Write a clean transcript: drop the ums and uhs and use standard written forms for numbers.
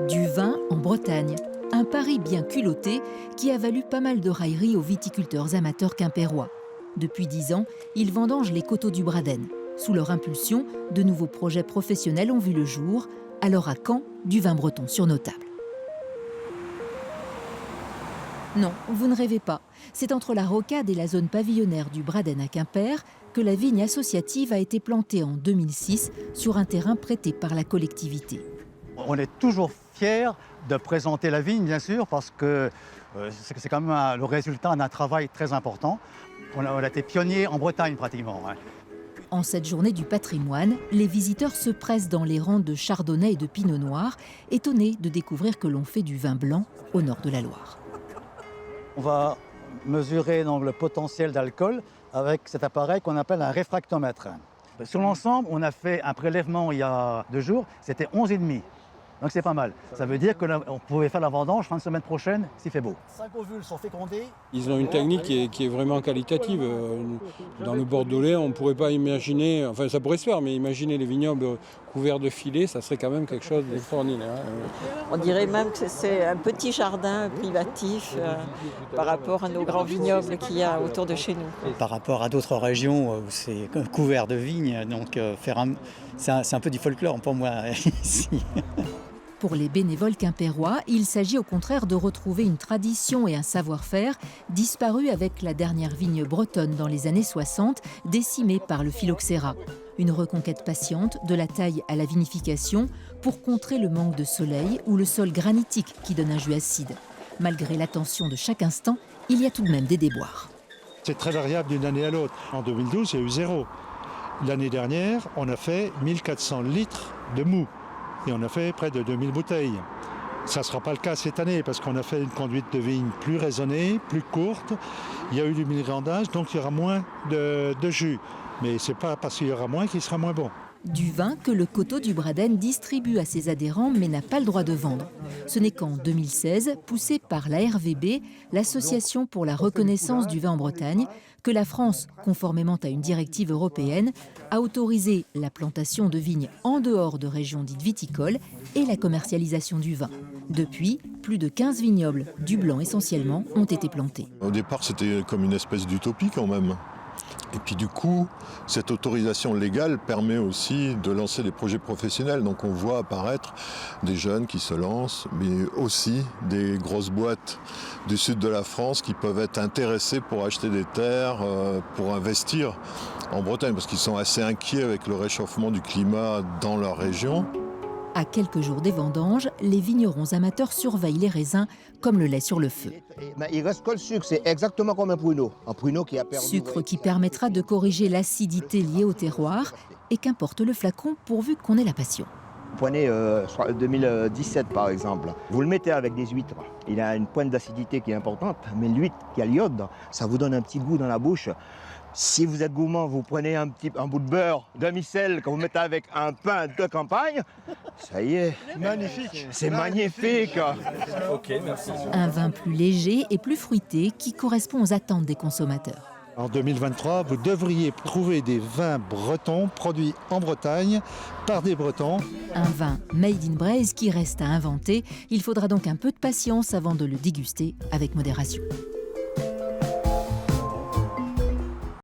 Du vin en Bretagne, un pari bien culotté qui a valu pas mal de railleries aux viticulteurs amateurs quimpérois. Depuis 10 ans, ils vendangent les coteaux du Braden. Sous leur impulsion, de nouveaux projets professionnels ont vu le jour. Alors à Caen, du vin breton sur nos tables. Non, vous ne rêvez pas. C'est entre la Rocade et la zone pavillonnaire du Braden à Quimper que la vigne associative a été plantée en 2006 sur un terrain prêté par la collectivité. On est toujours fiers de présenter la vigne, bien sûr, parce que c'est quand même le résultat d'un travail très important. On a été pionniers en Bretagne pratiquement. En cette journée du patrimoine, les visiteurs se pressent dans les rangs de chardonnay et de pinot noir, étonnés de découvrir que l'on fait du vin blanc au nord de la Loire. On va mesurer donc le potentiel d'alcool avec cet appareil qu'on appelle un réfractomètre. Sur l'ensemble, on a fait un prélèvement il y a 2 jours, c'était 11,5. Donc c'est pas mal. Ça veut dire qu'on pouvait faire la vendange fin de semaine prochaine s'il fait beau. 5 ovules sont fécondés. Ils ont une technique qui est vraiment qualitative. Dans le Bordelais, on ne pourrait pas imaginer, enfin ça pourrait se faire, mais imaginer les vignobles couverts de filets, ça serait quand même quelque chose d'extraordinaire. On dirait même que c'est un petit jardin privatif par rapport à nos grands vignobles qu'il y a autour de chez nous. Par rapport à d'autres régions où c'est couvert de vignes, donc c'est un peu du folklore pour moi ici. Pour les bénévoles quimpérois, il s'agit au contraire de retrouver une tradition et un savoir-faire disparus avec la dernière vigne bretonne dans les années 60, décimée par le phylloxéra. Une reconquête patiente, de la taille à la vinification, pour contrer le manque de soleil ou le sol granitique qui donne un jus acide. Malgré l'attention de chaque instant, il y a tout de même des déboires. C'est très variable d'une année à l'autre. En 2012, il y a eu 0. L'année dernière, on a fait 1400 litres de mou. Et on a fait près de 2000 bouteilles. Ça ne sera pas le cas cette année parce qu'on a fait une conduite de vigne plus raisonnée, plus courte. Il y a eu du milgrandage, donc il y aura moins de jus. Mais ce n'est pas parce qu'il y aura moins qu'il sera moins bon. Du vin que le coteau du Braden distribue à ses adhérents mais n'a pas le droit de vendre. Ce n'est qu'en 2016, poussé par la RVB, l'Association pour la reconnaissance du vin en Bretagne, que la France, conformément à une directive européenne, a autorisé la plantation de vignes en dehors de régions dites viticoles et la commercialisation du vin. Depuis, plus de 15 vignobles, du blanc essentiellement, ont été plantés. Au départ, c'était comme une espèce d'utopie quand même. Et puis du coup, cette autorisation légale permet aussi de lancer des projets professionnels. Donc on voit apparaître des jeunes qui se lancent, mais aussi des grosses boîtes du sud de la France qui peuvent être intéressées pour acheter des terres, pour investir en Bretagne, parce qu'ils sont assez inquiets avec le réchauffement du climat dans leur région. À quelques jours des vendanges, les vignerons amateurs surveillent les raisins comme le lait sur le feu. Il reste que le sucre, c'est exactement comme un pruneau. Un pruneau qui a perdu. Sucre qui permettra de corriger l'acidité liée au terroir et qu'importe le flacon pourvu qu'on ait la passion. Prenez 2017 par exemple. Vous le mettez avec des huîtres. Il a une pointe d'acidité qui est importante, mais l'huître qui a l'iode, ça vous donne un petit goût dans la bouche. Si vous êtes gourmand, vous prenez un bout de beurre, demi-sel, que vous mettez avec un pain de campagne, ça y est. Magnifique. C'est magnifique. Ok, merci. Un vin plus léger et plus fruité qui correspond aux attentes des consommateurs. En 2023, vous devriez trouver des vins bretons produits en Bretagne par des Bretons. Un vin made in Braise qui reste à inventer. Il faudra donc un peu de patience avant de le déguster avec modération.